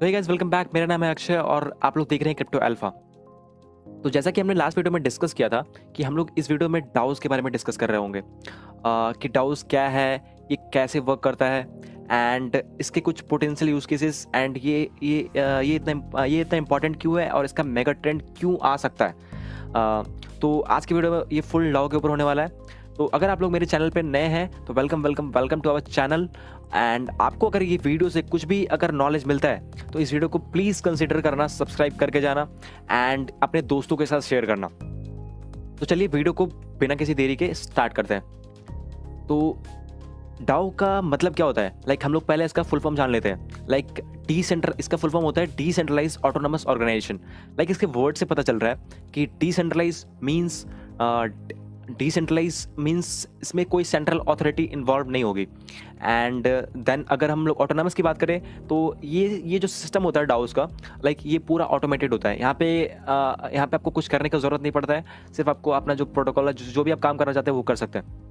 तो hey guys, welcome back. मेरा नाम है अक्षय और आप लोग देख रहे हैं क्रिप्टो अल्फा। तो जैसा कि हमने लास्ट वीडियो में डिस्कस किया था कि हम लोग इस वीडियो में डाउस के बारे में डिस्कस कर रहे होंगे कि डाउस क्या है, ये कैसे वर्क करता है एंड इसके कुछ पोटेंशियल यूज केसेस एंड ये इतना इंपॉर्टेंट क्यों है और इसका मेगा ट्रेंड क्यों आ सकता है। तो आज की वीडियो में ये फुल डाउ के ऊपर होने वाला है। तो अगर आप लोग मेरे चैनल पे नए हैं तो welcome welcome welcome to our channel. And आपको अगर ये वीडियो से कुछ भी अगर नॉलेज मिलता है तो इस वीडियो को प्लीज़ कंसिडर करना, सब्सक्राइब करके जाना एंड अपने दोस्तों के साथ शेयर करना। तो चलिए वीडियो को बिना किसी देरी के स्टार्ट करते हैं। तो डाओ का मतलब क्या होता है? हम लोग पहले इसका फुल फॉर्म जान लेते हैं। इसका फुल फॉर्म होता है डिसेंट्रलाइज ऑटोनोमस ऑर्गेनाइजेशन। इसके वर्ड से पता चल रहा है कि डिसेंट्रलाइज मीन्स इसमें कोई सेंट्रल अथॉरिटी इन्वॉल्व नहीं होगी। एंड देन अगर हम लोग ऑटोनॉमस की बात करें तो ये जो सिस्टम होता है डाउस का, ये पूरा ऑटोमेटेड होता है। यहाँ पे आपको कुछ करने की ज़रूरत नहीं पड़ता है, सिर्फ आपको अपना जो प्रोटोकॉल है, जो भी आप काम करना चाहते हैं वो कर सकते हैं।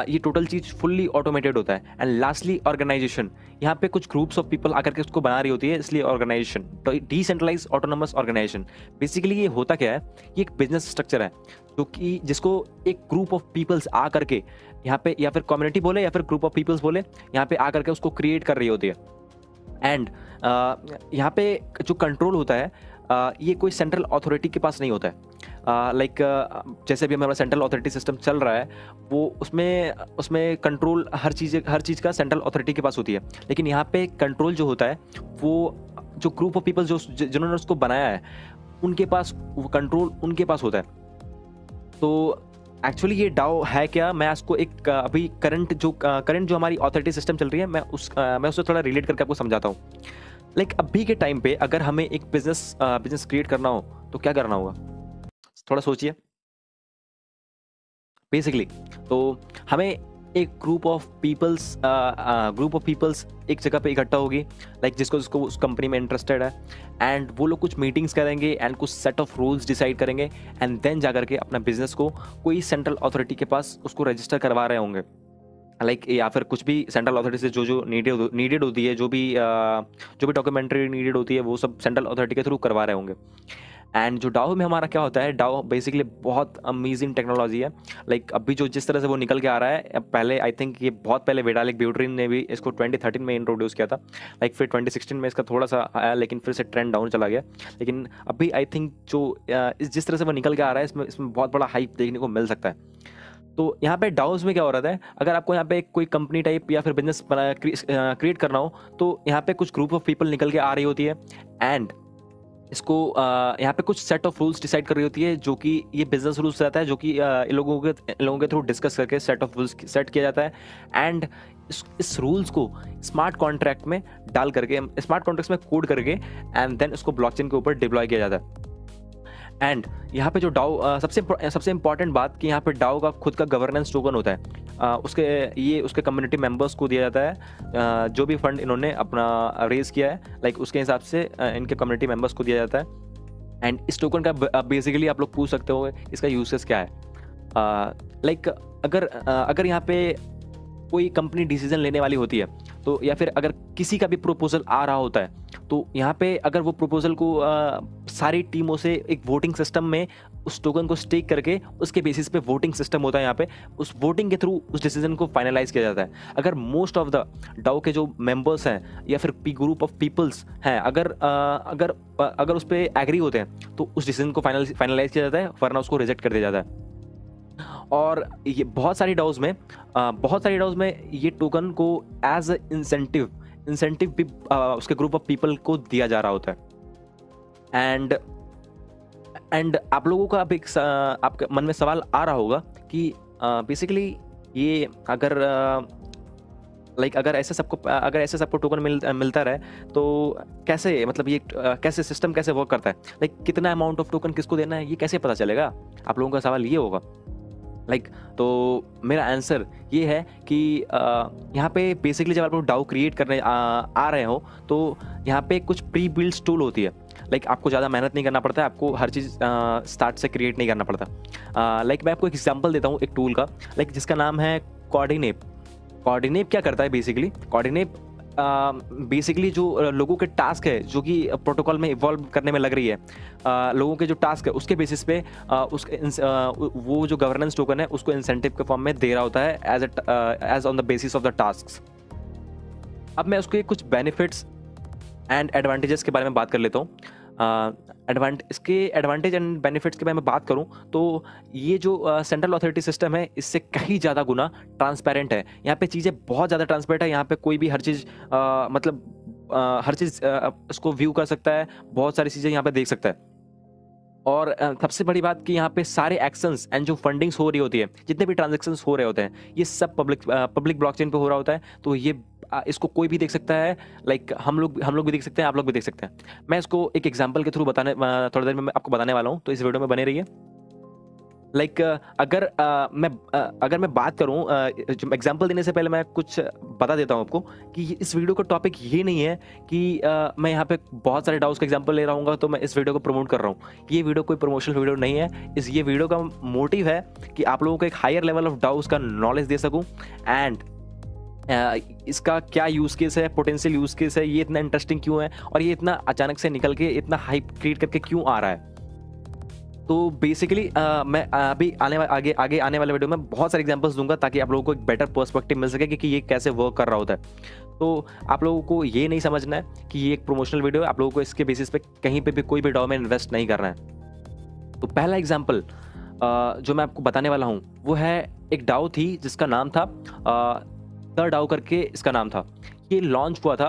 ये टोटल चीज़ फुल्ली ऑटोमेटेड होता है। एंड लास्टली ऑर्गेनाइजेशन, यहाँ पे कुछ ग्रुप्स ऑफ पीपल आकर के उसको बना रही होती है, इसलिए ऑर्गेनाइजेशन। तो डिसेंट्रलाइज ऑटोनोमस ऑर्गेनाइजेशन बेसिकली ये होता क्या है? ये एक बिजनेस स्ट्रक्चर है जिसको एक ग्रुप ऑफ पीपल्स आ करके यहाँ पे, या फिर कम्युनिटी बोले या फिर ग्रुप ऑफ पीपल्स बोले, यहाँ पे आ करके उसको क्रिएट कर रही होती है। एंड यहाँ पे जो कंट्रोल होता है ये कोई सेंट्रल अथॉरिटी के पास नहीं होता है। जैसे भी हमारा सेंट्रल अथॉरिटी सिस्टम चल रहा है वो उसमें कंट्रोल हर चीज़ का सेंट्रल अथॉरिटी के पास होती है। लेकिन यहाँ पे कंट्रोल जो होता है वो जो ग्रुप ऑफ पीपल जिन्होंने उसको बनाया है उनके पास वो कंट्रोल उनके पास होता है। तो एक्चुअली ये डाओ है क्या? मैं इसको एक अभी करंट जो हमारी अथॉरिटी सिस्टम चल रही है मैं उससे थोड़ा रिलेट करके आपको समझाता हूँ। अभी के टाइम पे अगर हमें एक बिजनेस क्रिएट करना हो तो क्या करना होगा? थोड़ा सोचिए। बेसिकली तो हमें एक ग्रुप ऑफ पीपल्स एक जगह पे इकट्ठा होगी, जिसको उस कंपनी में इंटरेस्टेड है। एंड वो लोग कुछ मीटिंग्स करेंगे एंड कुछ सेट ऑफ रूल्स डिसाइड करेंगे एंड देन जाकर के अपना बिजनेस को कोई सेंट्रल अथॉरिटी के पास उसको रजिस्टर करवा रहे होंगे। या फिर कुछ भी सेंट्रल अथॉरिटी से जो नीडेड होती है, जो भी डॉक्यूमेंट्री नीडेड होती है, वो सब सेंट्रल अथॉरिटी के थ्रू करवा रहे होंगे। एंड जो डाओ में हमारा क्या होता है, डाओ बेसिकली बहुत अमेजिंग टेक्नोलॉजी है। अभी जो जिस तरह से वो निकल के आ रहा है, पहले आई थिंक ये बहुत पहले विटालिक ब्यूटेरिन ने भी इसको 2013 में इंट्रोड्यूस किया था। फिर 2016 में इसका थोड़ा सा आया, लेकिन फिर से ट्रेंड डाउन चला गया। लेकिन अभी आई थिंक जिस तरह से वो निकल के आ रहा है इसमें बहुत बड़ा हाइप देखने को मिल सकता है। तो यहाँ पे डाउस में क्या हो रहा है, अगर आपको यहाँ पे कोई कंपनी टाइप या फिर बिजनेस क्रिएट करना हो तो यहाँ पे कुछ ग्रुप ऑफ पीपल निकल के आ रही होती है एंड इसको यहाँ पे कुछ सेट ऑफ रूल्स डिसाइड कर रही होती है, जो कि ये बिजनेस रूल्स रहता है, जो कि इन लोगों के थ्रू डिस्कस करके सेट ऑफ रूल्स सेट किया जाता है। एंड इस रूल्स को स्मार्ट कॉन्ट्रैक्ट में डाल करके, स्मार्ट कॉन्ट्रैक्ट्स में कोड करके एंड देन उसको ब्लॉकचेन के ऊपर डिप्लॉय किया जाता है। एंड यहाँ पे जो डाओ सबसे इंपॉर्टेंट बात कि यहाँ पे डाओ का खुद का गवर्नेंस टोकन होता है। उसके कम्युनिटी मेंबर्स को दिया जाता है। जो भी फंड इन्होंने अपना रेज किया है उसके हिसाब से इनके कम्युनिटी मेंबर्स को दिया जाता है। एंड इस टोकन का बेसिकली आप लोग पूछ सकते हो इसका यूसेस क्या है। अगर यहाँ पे कोई कंपनी डिसीजन लेने वाली होती है तो, या फिर अगर किसी का भी प्रपोजल आ रहा होता है तो यहाँ पे अगर वो प्रपोजल को सारी टीमों से एक वोटिंग सिस्टम में उस टोकन को स्टेक करके उसके बेसिस पे वोटिंग सिस्टम होता है, यहाँ पे उस वोटिंग के थ्रू उस डिसीजन को फाइनलाइज किया जाता है। अगर मोस्ट ऑफ द डाओ के जो मेंबर्स हैं या फिर ग्रुप ऑफ पीपल्स हैं, अगर उस पर एग्री होते हैं तो उस डिसीजन को फाइनलाइज किया जाता है, वरना उसको रिजेक्ट कर दिया जाता है। और ये बहुत सारी डाउज में ये टोकन को एज इंसेंटिव भी उसके ग्रुप ऑफ पीपल को दिया जा रहा होता है। एंड आप लोगों का अब आपके मन में सवाल आ रहा होगा कि बेसिकली ये अगर ऐसे सबको टोकन मिलता रहे तो कैसे, मतलब ये कैसे सिस्टम कैसे वर्क करता है, कितना अमाउंट ऑफ टोकन किसको देना है, ये कैसे पता चलेगा? आप लोगों का सवाल ये होगा। तो मेरा आंसर ये है कि यहाँ पे बेसिकली जब आप लोग डाओ क्रिएट करने आ रहे हो तो यहाँ पे कुछ प्री बिल्ड टूल होती है। आपको ज़्यादा मेहनत नहीं करना पड़ता है, आपको हर चीज़ स्टार्ट से क्रिएट नहीं करना पड़ता। मैं आपको एक एग्जांपल देता हूँ एक टूल का, जिसका नाम है कोऑर्डिनेप। कोऑर्डिनेप क्या करता है? बेसिकली कोऑर्डिनेप बेसिकली जो लोगों के टास्क है जो कि प्रोटोकॉल में इवॉल्व करने में लग रही है, लोगों के जो टास्क है उसके बेसिस पे वो जो गवर्नेंस टोकन है उसको इंसेंटिव के फॉर्म में दे रहा होता है as on the basis of the task. अब मैं उसके कुछ बेनिफिट्स एंड एडवांटेजेस के बारे में बात कर लेता हूँ। इसके एडवांटेज एंड बेनिफिट्स के बारे में बात करूं तो ये जो सेंट्रल अथॉरिटी सिस्टम है इससे कहीं ज़्यादा गुना ट्रांसपेरेंट है। यहाँ पे चीज़ें बहुत ज़्यादा ट्रांसपेरेंट है। यहाँ पे कोई भी हर चीज़ हर चीज़ इसको व्यू कर सकता है, बहुत सारी चीज़ें यहाँ पे देख सकता है। और सबसे बड़ी बात कि यहाँ पे सारे एक्शंस एंड जो फंडिंग्स हो रही होती है, जितने भी ट्रांजेक्शन्स हो रहे होते हैं, ये सब पब्लिक ब्लॉकचेन पे हो रहा होता है। तो ये इसको कोई भी देख सकता है, लाइक हम लोग भी देख सकते हैं, आप लोग भी देख सकते हैं। मैं इसको एक एग्जांपल के थ्रू थोड़ी देर में मैं आपको बताने वाला हूँ, तो इस वीडियो में बने रहिए। लाइक अगर मैं बात करूं, जो एग्जांपल देने से पहले मैं कुछ बता देता हूं आपको कि इस वीडियो का टॉपिक ये नहीं है कि मैं यहाँ पे बहुत सारे डाउट्स का एग्जांपल ले रहा हूँ तो मैं इस वीडियो को प्रमोट कर रहा हूँ। ये वीडियो कोई प्रमोशनल वीडियो नहीं है। ये वीडियो का मोटिव है कि आप लोगों को एक हायर लेवल ऑफ डाउट्स का नॉलेज दे सकूँ एंड इसका क्या यूज़ केस है, पोटेंशियल यूज़ केस है, ये इतना इंटरेस्टिंग क्यों है और ये इतना अचानक से निकल के इतना हाइप क्रिएट करके क्यों आ रहा है। तो बेसिकली मैं अभी आगे आने वाले वीडियो में बहुत सारे एग्जांपल्स दूंगा ताकि आप लोगों को एक बेटर पर्सपेक्टिव मिल सके कि ये कैसे वर्क कर रहा होता है। तो आप लोगों को ये नहीं समझना है कि ये एक प्रमोशनल वीडियो है। आप लोगों को इसके बेसिस पे कहीं पे भी कोई भी डाउ में इन्वेस्ट नहीं करना है। तो पहला एग्जाम्पल जो मैं आपको बताने वाला हूँ वो है एक डाउ थी जिसका नाम था द डाउ करके इसका नाम था। ये लॉन्च हुआ था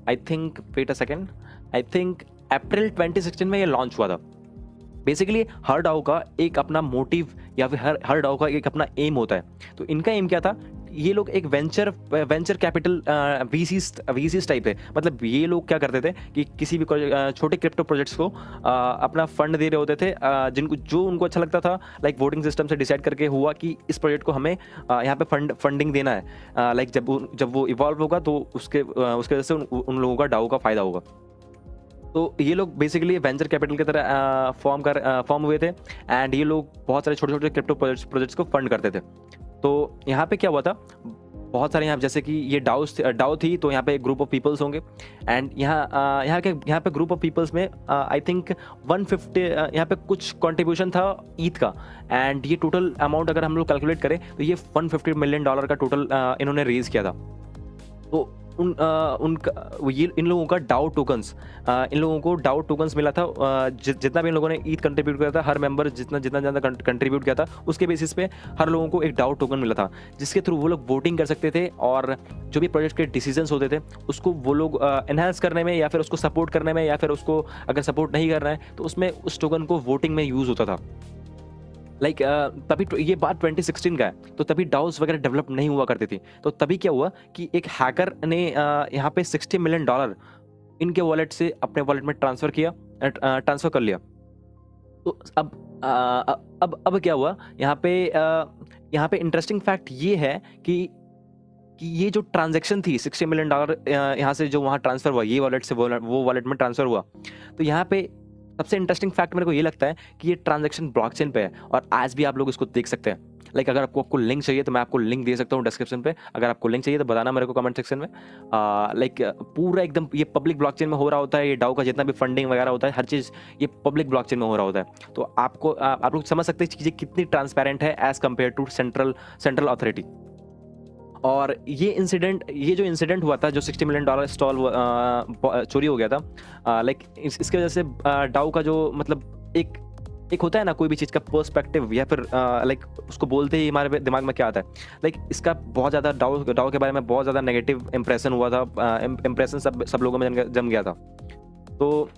I think wait a second, I think April 2016 में ये लॉन्च हुआ था। बेसिकली हर डाउ का एक अपना मोटिव या फिर हर डाउ का एक अपना एम होता है। तो इनका एम क्या था, ये लोग एक वेंचर कैपिटल वीसीस टाइप है। मतलब ये लोग क्या करते थे कि किसी भी छोटे क्रिप्टो प्रोजेक्ट्स को अपना फंड दे रहे होते थे, जिनको जो उनको अच्छा लगता था। लाइक वोटिंग सिस्टम से डिसाइड करके हुआ कि इस प्रोजेक्ट को हमें यहाँ पे फंडिंग देना है। लाइक जब वो इवॉल्व होगा तो उसके वजह से उन लोगों का डाउ का फायदा होगा। तो ये लोग बेसिकली वेंचर कैपिटल की तरह फॉर्म हुए थे एंड ये लोग बहुत सारे छोटे छोटे क्रिप्टो प्रोजेक्ट्स को फंड करते थे। तो यहाँ पे क्या हुआ था, बहुत सारे यहाँ जैसे कि ये डाउ थी तो यहाँ पे एक ग्रुप ऑफ पीपल्स होंगे एंड यहाँ पे ग्रुप ऑफ पीपल्स में आई थिंक 150 यहाँ पे कुछ कंट्रीब्यूशन था ईथ का एंड ये टोटल अमाउंट अगर हम लोग कैलकुलेट करें तो ये $150 मिलियन का टोटल इन्होंने रेज किया था। तो इन लोगों का डाउ टोकन्स, इन लोगों को डाउ टोकन्स मिला था। जितना भी इन लोगों ने ईथ कंट्रीब्यूट किया था, हर मेंबर जितना ज़्यादा कंट्रीब्यूट किया था उसके बेसिस पे हर लोगों को एक डाउ टोकन मिला था, जिसके थ्रू वो लोग वोटिंग कर सकते थे और जो भी प्रोजेक्ट के डिसीजंस होते थे उसको वो लोग एनहांस करने में या फिर उसको सपोर्ट करने में या फिर उसको अगर सपोर्ट नहीं करना है तो उसमें उस टोकन को वोटिंग में यूज़ होता था। लाइक तभी ये बात 2016 का है, तो तभी डाउस वगैरह डेवलप नहीं हुआ करती थी। तो तभी क्या हुआ कि एक हैकर ने यहाँ पे $60 मिलियन इनके वॉलेट से अपने वॉलेट में ट्रांसफ़र कर लिया। तो अब क्या हुआ यहाँ पे इंटरेस्टिंग फैक्ट ये है कि ये जो ट्रांजैक्शन थी $60 मिलियन यहाँ से जो वहाँ ट्रांसफ़र हुआ, ये वॉलेट से वो वॉलेट में ट्रांसफ़र हुआ। तो यहाँ पे सबसे इंटरेस्टिंग फैक्ट मेरे को ये लगता है कि ये ट्रांजैक्शन ब्लॉकचेन पे है और आज भी आप लोग इसको देख सकते हैं। लाइक अगर आपको लिंक चाहिए तो मैं आपको लिंक दे सकता हूँ डिस्क्रिप्शन पे। अगर आपको लिंक चाहिए तो बताना मेरे को कमेंट सेक्शन में। लाइक पूरा एकदम ये पब्लिक ब्लॉकचेन में हो रहा होता है। ये डाउ का जितना भी फंडिंग वगैरह होता है हर चीज़ ये पब्लिक ब्लॉकचेन में हो रहा होता है। तो आप लोग समझ सकते हैं चीज़ें कितनी ट्रांसपेरेंट है as compared to central authority. और ये जो इंसिडेंट हुआ था, जो $60 मिलियन स्टॉल चोरी हो गया था, लाइक इसके वजह से डाउ का जो मतलब एक होता है ना कोई भी चीज़ का पर्सपेक्टिव या फिर लाइक उसको बोलते ही हमारे दिमाग में क्या आता है, लाइक इसका बहुत ज़्यादा डाउ के बारे में बहुत ज़्यादा नेगेटिव इंप्रेशन हुआ था। इंप्रेशन सब लोगों में जम गया था। तो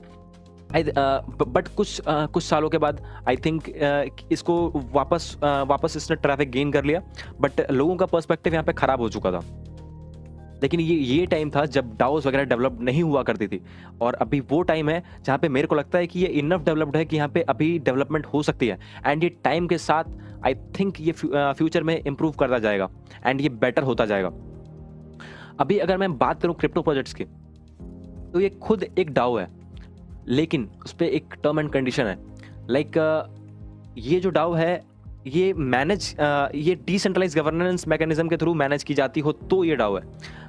बट कुछ सालों के बाद आई थिंक इसको वापस इसने ट्रैफिक गेन कर लिया, बट लोगों का पर्सपेक्टिव यहाँ पे ख़राब हो चुका था। लेकिन ये टाइम था जब डाउस वगैरह डेवलप नहीं हुआ करती थी और अभी वो टाइम है जहाँ पे मेरे को लगता है कि ये इनफ डेवलप्ड है कि यहाँ पे अभी डेवलपमेंट हो सकती है एंड ये टाइम के साथ आई थिंक ये फ्यूचर में इम्प्रूव करता जाएगा एंड ये बेटर होता जाएगा। अभी अगर मैं बात करूँ क्रिप्टो प्रोजेक्ट्स की, तो ये खुद एक डाउ है लेकिन उस पर एक टर्म एंड कंडीशन है। लाइक ये जो डाउ है ये डिसेंट्रलाइज गवर्नेंस मैकेनिज्म के थ्रू मैनेज की जाती हो तो ये डाउ है।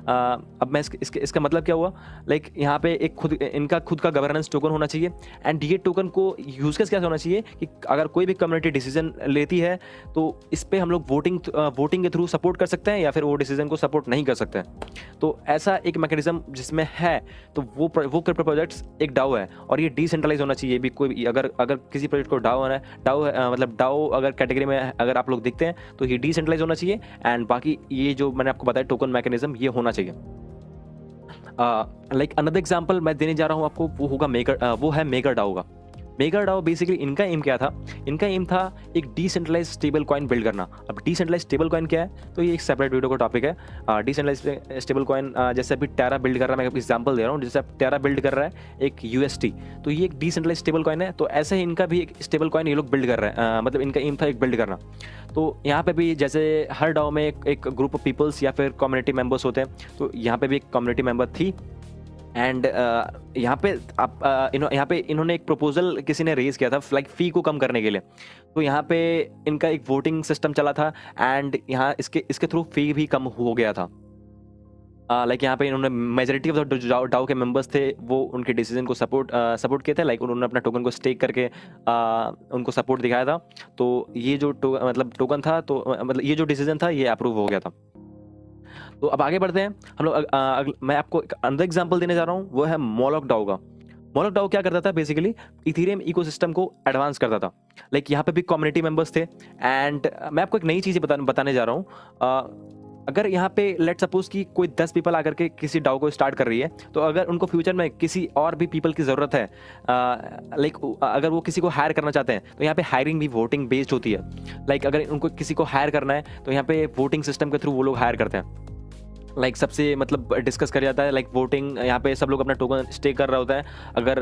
अब मैं इसका मतलब क्या हुआ, लाइक यहाँ पे एक इनका खुद का गवर्नेंस टोकन होना चाहिए। एंड ये टोकन को यूज केस क्या होना चाहिए कि अगर कोई भी कम्युनिटी डिसीजन लेती है तो इस पे हम लोग वोटिंग के थ्रू सपोर्ट कर सकते हैं या फिर वो डिसीजन को सपोर्ट नहीं कर सकते हैं। तो ऐसा एक मैकेनिज्म जिसमें है, तो वो क्रिप्टो प्रोजेक्ट्स एक डाओ है और ये डिसेंट्रलाइज होना चाहिए। भी कोई अगर किसी प्रोजेक्ट को डाओ है, मतलब डाओ अगर कैटेगरी में अगर आप लोग देखते हैं तो ये डिसेंट्रलाइज होना चाहिए। एंड बाकी ये जो मैंने आपको बताया टोकन मैकेनिज्म ये होना चाहिए। लाइक अनदर एग्जांपल मैं देने जा रहा हूँ आपको, वो होगा वो है मेकर डाओ का। मेकर डाओ बेसिकली इनका एम क्या था, इनका एम था एक डिसेंट्रलाइज स्टेबल कॉइन बिल्ड करना। अब डिसेंट्रलाइज स्टेबल कॉइन क्या है, तो ये एक सेपरेट वीडियो का टॉपिक है। डिसेंट्रलाइज स्टेबल कॉइन जैसे अभी टेरा बिल्ड कर रहा है, मैं एग्जांपल दे रहा हूँ, जैसे टेरा बिल्ड कर रहा है एक यूएसटी, तो ये एक डिसेंट्रलाइज स्टेबल कॉइन है। तो ऐसे ही इनका भी एक स्टेबल कॉइन ये लोग बिल्ड कर रहे हैं, मतलब इनका एम था एक बिल्ड करना। तो यहाँ पे भी जैसे हर डाओ में एक ग्रुप ऑफ पीपल्स या फिर कम्युनिटी मेंबर्स होते हैं, तो यहाँ पे भी एक कम्युनिटी मेंबर थी। एंड यहाँ पे यहाँ पे इन्होंने एक प्रपोजल किसी ने रेज किया था लाइक फ़ी को कम करने के लिए। तो यहाँ पे इनका एक वोटिंग सिस्टम चला था एंड यहाँ इसके थ्रू फ़ी भी कम हो गया था। लाइक यहाँ पे इन्होंने मेजोरिटी ऑफ द डाओ के मेंबर्स थे वो उनके डिसीजन को सपोर्ट किए थे। लाइक उन्होंने अपना टोकन को स्टेक करके उनको सपोर्ट दिखाया था। तो ये जो मतलब टोकन था, तो मतलब ये जो डिसीजन था ये अप्रूव हो गया था। तो अब आगे बढ़ते हैं हम लोग। मैं आपको एक अंदर एग्जांपल देने जा रहा हूँ, वो है मोलॉक डाओ का। मोलॉक डाओ क्या करता था, बेसिकली इथेरियम इकोसिस्टम को एडवांस करता था। लाइक यहाँ पे भी कम्युनिटी मेंबर्स थे। एंड मैं आपको एक नई चीज़ बताने जा रहा हूँ। अगर यहाँ पे लेट सपोज कि कोई 10 पीपल आकर के किसी डाओ को स्टार्ट कर रही है, तो अगर उनको फ्यूचर में किसी और भी पीपल की ज़रूरत है, लाइक अगर वो किसी को हायर करना चाहते हैं, तो यहाँ पे हायरिंग भी वोटिंग बेस्ड होती है। लाइक अगर उनको किसी को हायर करना है तो यहाँ पे वोटिंग सिस्टम के थ्रू वो लोग हायर करते हैं। लाइक सबसे मतलब डिस्कस कर जाता है, लाइक वोटिंग यहाँ पे सब लोग अपना टोकन स्टे कर रहा होता है। अगर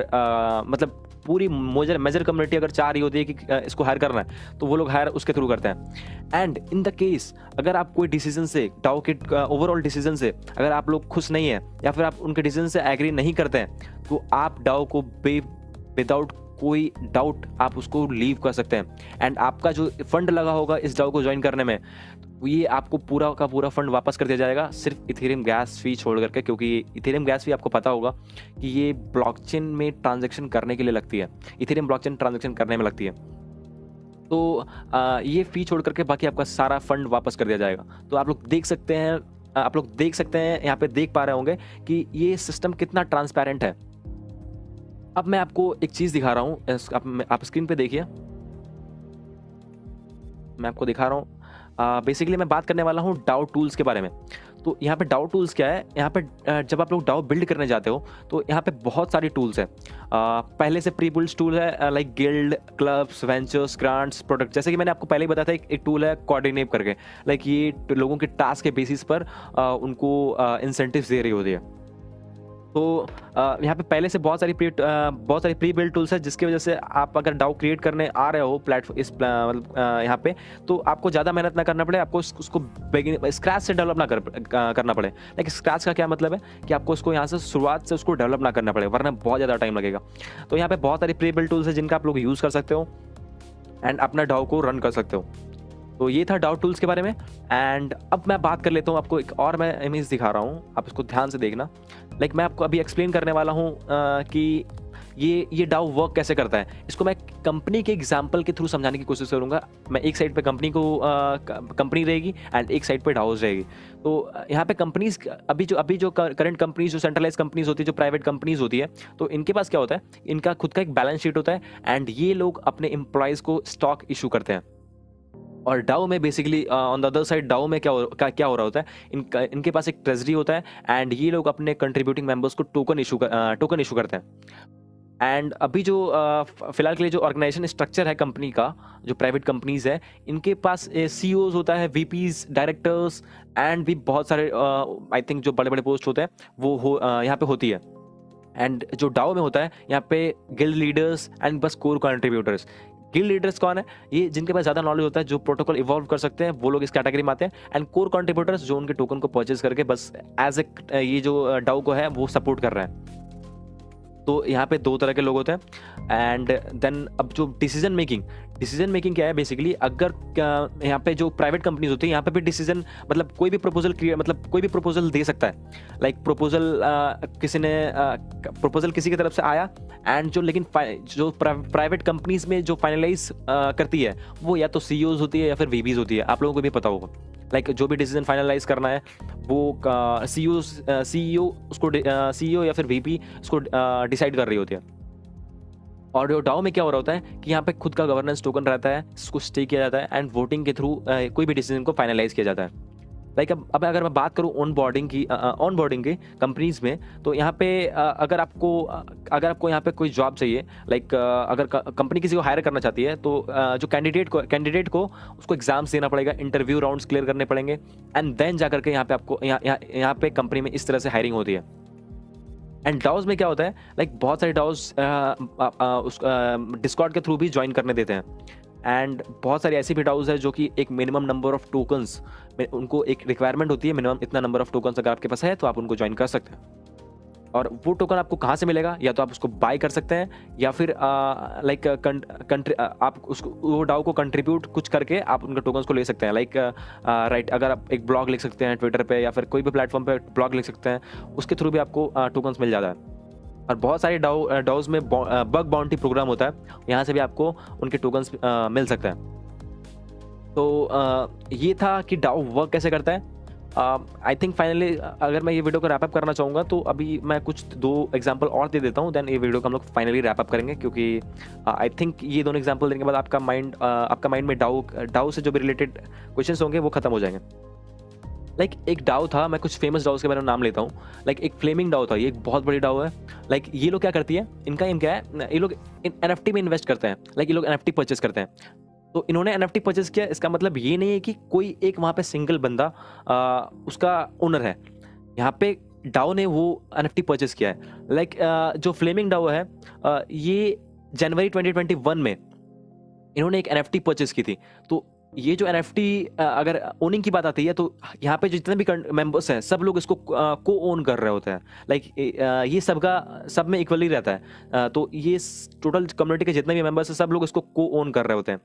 मतलब पूरी मेजर कम्युनिटी अगर चाह रही होती है कि इसको हायर करना है, तो वो लोग हायर उसके थ्रू करते हैं। एंड इन द केस अगर आप कोई डिसीजन से डाओ के ओवरऑल डिसीजन से अगर आप लोग खुश नहीं है या फिर आप उनके डिसीजन से एग्री नहीं करते हैं, तो आप डाओ को विदाउट कोई डाउट आप उसको लीव कर सकते हैं। एंड आपका जो फंड लगा होगा इस डाओ को ज्वाइन करने में, ये आपको पूरा का पूरा फंड वापस कर दिया जाएगा, सिर्फ इथेरियम गैस फी छोड़ करके। क्योंकि इथेरियम गैस फी आपको पता होगा कि ये ब्लॉकचेन में ट्रांजैक्शन करने के लिए लगती है, इथेरियम ब्लॉकचेन ट्रांजैक्शन करने में लगती है। तो ये फी छोड़ करके बाकी आपका सारा फंड वापस कर दिया जाएगा। तो आप लोग देख सकते हैं, यहाँ पे देख पा रहे होंगे कि ये सिस्टम कितना ट्रांसपेरेंट है। अब मैं आपको एक चीज़ दिखा रहा हूँ, आप स्क्रीन पे देखिए, मैं आपको दिखा रहा हूँ। बेसिकली मैं बात करने वाला हूँ डाओ टूल्स के बारे में। तो यहाँ पे डाओ टूल्स क्या है, यहाँ पे जब आप लोग डाओ बिल्ड करने जाते हो तो यहाँ पे बहुत सारी टूल्स हैं। पहले से प्री बिल्ड टूल है like guild, clubs, ventures, grants, product. जैसे कि मैंने आपको पहले ही बताया था, एक टूल है कोऑर्डिनेट करके। लाइक ये लोगों के टास्क के बेसिस पर उनको इंसेंटिव्स दे रही होती है। तो यहाँ पे पहले से बहुत सारी प्री बिल्ड टूल्स है, जिसकी वजह से आप अगर डाओ क्रिएट करने आ रहे हो प्लेटफॉर्म मतलब यहाँ पे, तो आपको ज़्यादा मेहनत ना करना पड़े, आपको उसको स्क्रैच से डेवलप ना करना पड़े। लाइक स्क्रैच का क्या मतलब है कि आपको उसको यहाँ से शुरुआत से उसको डेवलप ना करना पड़े, वरना बहुत ज़्यादा टाइम लगेगा। तो यहाँ पे बहुत सारी प्री बिल्ड टूल्स है जिनका आप लोग यूज़ कर सकते हो एंड अपना डाओ को रन कर सकते हो। तो ये था डाओ टूल्स के बारे में। एंड अब मैं बात कर लेता हूँ, आपको एक और मैं इमेज दिखा रहा हूँ, आप इसको ध्यान से देखना। लाइक मैं आपको अभी एक्सप्लेन करने वाला हूँ कि ये डाओ वर्क कैसे करता है। इसको मैं कंपनी के एग्जांपल के थ्रू समझाने की कोशिश करूँगा। मैं एक साइड पे कंपनी रहेगी एंड एक साइड पे डाओज रहेगी। तो यहाँ पे कंपनीज अभी जो करंट कंपनीज, जो सेंट्रलाइज कंपनीज होती है, जो प्राइवेट कंपनीज होती है, तो इनके पास क्या होता है, इनका खुद का एक बैलेंस शीट होता है एंड ये लोग अपने एम्प्लॉयज़ को स्टॉक इशू करते हैं। और डाओ में basically on the other side DAO में क्या हो रहा होता है, इनके पास एक ट्रेजरी होता है एंड ये लोग अपने कंट्रीब्यूटिंग मेंबर्स को टोकन इशू करते हैं। एंड अभी जो फिलहाल के लिए जो ऑर्गेनाइजेशन स्ट्रक्चर है कंपनी का, जो प्राइवेट कंपनीज है, इनके पास सीईओज होता है, वीपीज, डायरेक्टर्स एंड भी बहुत सारे आई थिंक जो बड़े बड़े पोस्ट होते हैं वो यहाँ पे होती है। एंड जो डाओ में होता है, यहाँ पे गिल्ड लीडर्स एंड बस कोर कंट्रीब्यूटर्स। गिल्ड लीडर्स कौन है, ये जिनके पास ज़्यादा नॉलेज होता है, जो प्रोटोकॉल इवॉल्व कर सकते हैं, वो लोग इस कैटेगरी में आते हैं। एंड कोर कंट्रीब्यूटर्स जो उनके टोकन को परचेज करके बस एज ए ये जो डाओ को है वो सपोर्ट कर रहे हैं। तो यहाँ पे 2 तरह के लोग होते हैं। एंड देन अब जो डिसीजन मेकिंग क्या है बेसिकली, अगर यहाँ पे जो प्राइवेट कंपनीज होती है यहाँ पे भी डिसीजन मतलब कोई भी प्रपोजल दे सकता है। लाइक प्रपोजल किसी की तरफ से आया, एंड जो प्राइवेट कंपनीज में जो फाइनलाइज करती है वो या तो सीईओज होती है या फिर वीबीज होती है। आप लोगों को भी पता होगा, लाइक जो भी डिसीजन फाइनलाइज करना है वो सीईओ या फिर वीपी उसको डिसाइड कर रही होती है। और जो डाओ में क्या हो रहा होता है कि यहाँ पे खुद का गवर्नेंस टोकन रहता है, इसको स्टे किया जाता है एंड वोटिंग के थ्रू कोई भी डिसीजन को फाइनलाइज किया जाता है। लाइक अब अगर मैं बात करूँ ऑन बोर्डिंग की कंपनीज में, तो यहाँ पे अगर आपको यहाँ पे कोई जॉब चाहिए, लाइक अगर कंपनी किसी को हायर करना चाहती है तो जो कैंडिडेट को उसको एग्जाम्स देना पड़ेगा, इंटरव्यू राउंड्स क्लियर करने पड़ेंगे, एंड देन जाकर के यहाँ पे आपको यहाँ पे कंपनी में इस तरह से हायरिंग होती है। एंड डाउज में क्या होता है, लाइक बहुत सारे डाउज उस डिस्कॉर्ड के थ्रू भी ज्वाइन करने देते हैं। एंड बहुत सारी ऐसी भी डाउज है जो कि एक मिनिमम नंबर ऑफ टोकन्स में उनको एक रिक्वायरमेंट होती है, मिनिमम इतना नंबर ऑफ टोकन्स अगर आपके पास है तो आप उनको ज्वाइन कर सकते हैं। और वो टोकन आपको कहाँ से मिलेगा, या तो आप उसको बाय कर सकते हैं या फिर लाइक आप उसको वो डाउ को कंट्रीब्यूट कुछ करके आप उनके टोकन्स को ले सकते हैं। लाइक राइट, अगर आप एक ब्लॉग लिख सकते हैं ट्विटर पे या फिर कोई भी प्लेटफॉर्म पे ब्लॉग लिख सकते हैं, उसके थ्रू भी आपको टोकन्स मिल जाता है। और बहुत सारे डाउज में बग बाउंटी प्रोग्राम होता है, यहाँ से भी आपको उनके टोकन्स मिल सकते हैं। तो ये था कि डाउ वर्क कैसे करता है। आई थिंक फाइनली अगर मैं ये वीडियो को रैप अप करना चाहूँगा तो अभी मैं कुछ 2 एग्जांपल और दे देता हूँ, देन ये वीडियो को हम लोग फाइनली रैप अप करेंगे, क्योंकि आई थिंक ये दोनों एग्जांपल देने के बाद आपका माइंड में डाउ से जो भी रिलेटेड क्वेश्चंस होंगे वो खत्म हो जाएंगे। लाइक एक डाउ था, मैं कुछ फेमस डाउस के बारे में नाम लेता हूँ। लाइक एक फ्लेमिंग डाउ था, ये एक बहुत बड़ी डाउ है। लाइक ये लोग क्या करती है, इनका एम क्या है, ये लोग NFT में इन्वेस्ट करते हैं। लाइक ये लोग NFT परचेस करते हैं। तो इन्होंने NFT परचेस किया, इसका मतलब ये नहीं है कि कोई एक वहाँ पे सिंगल बंदा उसका ओनर है। यहाँ पे डाउ ने वो NFT परचेस किया है। लाइक जो फ्लेमिंग डाउ है, ये जनवरी 2021 में इन्होंने एक NFT परचेस की थी। तो ये जो NFT अगर ओनिंग की बात आती है तो यहाँ पे जितने भी मेंबर्स हैं सब लोग इसको को ओन कर रहे होते हैं। लाइक ये सब में इक्वली रहता है। तो ये टोटल कम्युनिटी के जितने भी मेंबर्स हैं सब लोग इसको को ओन कर रहे होते हैं।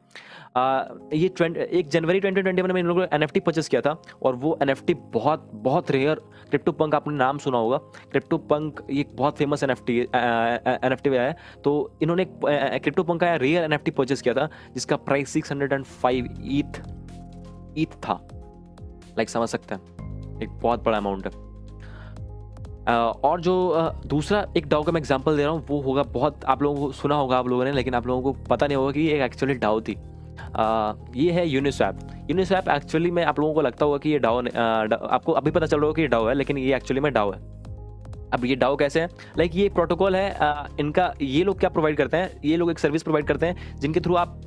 ये 1 जनवरी 2021 में इन लोगों ने NFT परचेस किया था, और वो NFT बहुत रेयर, क्रिप्टो पंक आपने नाम सुना होगा। क्रिप्टो पंक ये बहुत फेमस NFT है। तो इन्होंने क्रिप्टो पंक का रेयर NFT परचेस किया था जिसका प्राइस 605 ETH था। लाइक समझ सकते हैं, एक बहुत बड़ा अमाउंट है। और जो दूसरा एक डाउ का मैं एग्जांपल दे रहा हूँ, वो होगा बहुत आप लोगों को सुना होगा आप लोगों ने, लेकिन आप लोगों को पता नहीं होगा कि ये एक्चुअली डाउ थी। ये है यूनिस्वैप। एक्चुअली में आप लोगों को लगता होगा कि ये डाउ, आपको अभी पता चल रहा होगा कि ये डाउ है, लेकिन ये एक्चुअली में डाउ है। अब ये डाउ कैसे है, लाइक ये प्रोटोकॉल है इनका। ये लोग क्या प्रोवाइड करते हैं, ये लोग एक सर्विस प्रोवाइड करते हैं जिनके थ्रू आप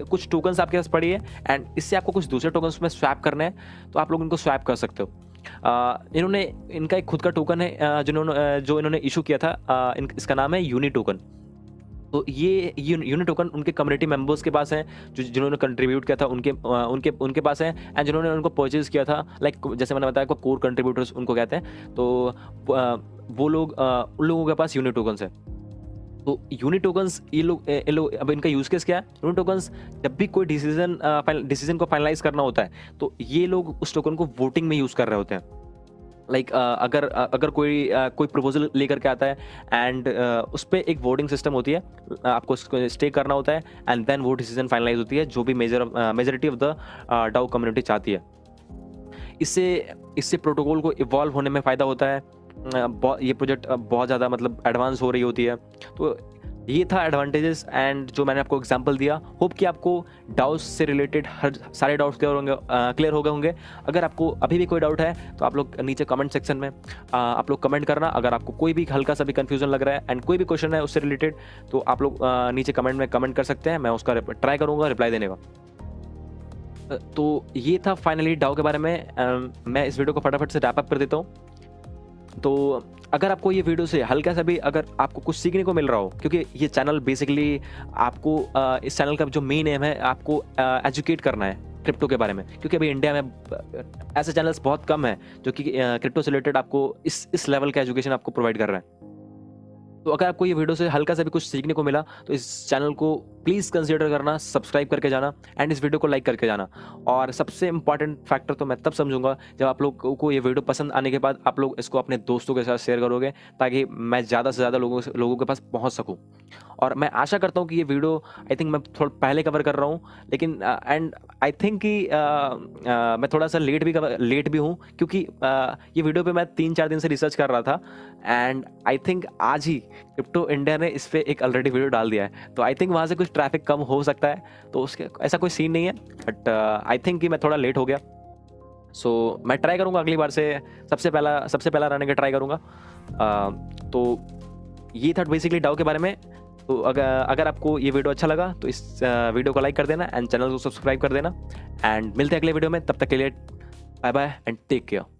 कुछ टोकन्स आपके पास पड़ी है, एंड इससे आपको कुछ दूसरे टोकन्स में स्वैप करने हैं, तो आप लोग इनको स्वैप कर सकते हो। इनका एक खुद का टोकन है जो इन्होंने इशू किया था। इसका नाम है यूनी टोकन। तो ये यूनिट टोकन उनके कम्युनिटी मेंबर्स के पास है, जिन्होंने कंट्रीब्यूट किया था उनके पास है, एंड जिन्होंने उनको परचेज किया था, लाइक जैसे मैंने बताया कोर कंट्रीब्यूटर्स उनको कहते हैं। तो वो लोग उन लोगों के पास यूनिट टोकन्स है। तो यूनिट टोकन्स ये लोग अब इनका यूज केस क्या है, यूनिट टोकन्स जब भी कोई डिसीजन को फाइनलाइज करना होता है तो ये लोग उस टोकन को वोटिंग में यूज कर रहे होते हैं। लाइक अगर कोई प्रपोजल लेकर के आता है, एंड उस पर एक वोटिंग सिस्टम होती है, आपको उसको स्टे करना होता है, एंड देन वो डिसीजन फाइनलाइज होती है जो भी मेजॉरिटी ऑफ द डाउ कम्युनिटी चाहती है। इससे प्रोटोकॉल को इवॉल्व होने में फ़ायदा होता है। ये प्रोजेक्ट बहुत ज़्यादा मतलब एडवांस हो रही होती है। तो ये था एडवांटेजेस, एंड जो मैंने आपको एग्जांपल दिया। होप कि आपको डाउट्स से रिलेटेड सारे डाउट्स क्लियर हो गए होंगे। अगर आपको अभी भी कोई डाउट है तो आप लोग नीचे कमेंट सेक्शन में आप लोग कमेंट करना। अगर आपको कोई भी हल्का सा भी कन्फ्यूजन लग रहा है एंड कोई भी क्वेश्चन है उससे रिलेटेड, तो आप लोग नीचे कमेंट में कमेंट कर सकते हैं। मैं उसका ट्राई करूँगा रिप्लाई देने का। तो ये था फाइनली डाउ के बारे में। मैं इस वीडियो को फटाफट से रैप अप कर देता हूँ। तो अगर आपको ये वीडियो से हल्का सा भी अगर आपको कुछ सीखने को मिल रहा हो, क्योंकि ये चैनल बेसिकली आपको इस चैनल का जो मेन एम है आपको एजुकेट करना है क्रिप्टो के बारे में, क्योंकि अभी इंडिया में ऐसे चैनल्स बहुत कम है जो कि क्रिप्टो से रिलेटेड आपको इस लेवल का एजुकेशन आपको प्रोवाइड कर रहे हैं। तो अगर आपको ये वीडियो से हल्का सा भी कुछ सीखने को मिला तो इस चैनल को प्लीज़ कंसीडर करना, सब्सक्राइब करके जाना एंड इस वीडियो को लाइक करके जाना। और सबसे इंपॉर्टेंट फैक्टर तो मैं तब समझूंगा जब आप लोग को ये वीडियो पसंद आने के बाद आप लोग इसको अपने दोस्तों के साथ शेयर करोगे, ताकि मैं ज़्यादा से ज़्यादा लोगों के पास पहुंच सकूं। और मैं आशा करता हूं कि ये वीडियो, आई थिंक मैं थोड़ा पहले कवर कर रहा हूं, लेकिन एंड आई थिंक कि मैं थोड़ा सा लेट भी हूं, क्योंकि ये वीडियो पे मैं 3-4 दिन से रिसर्च कर रहा था एंड आई थिंक आज ही क्रिप्टो इंडिया ने इस पे एक ऑलरेडी वीडियो डाल दिया है। तो आई थिंक वहाँ से कुछ ट्रैफिक कम हो सकता है, तो उसके ऐसा कोई सीन नहीं है, बट आई थिंक कि मैं थोड़ा लेट हो गया। सो मैं ट्राई करूँगा अगली बार से सबसे पहला रहने का ट्राई करूँगा। तो ये था बेसिकली डाउ के बारे में। तो अगर आपको ये वीडियो अच्छा लगा तो इस वीडियो को लाइक कर देना एंड चैनल को सब्सक्राइब कर देना, एंड मिलते हैं अगले वीडियो में। तब तक के लिए bye bye and take care.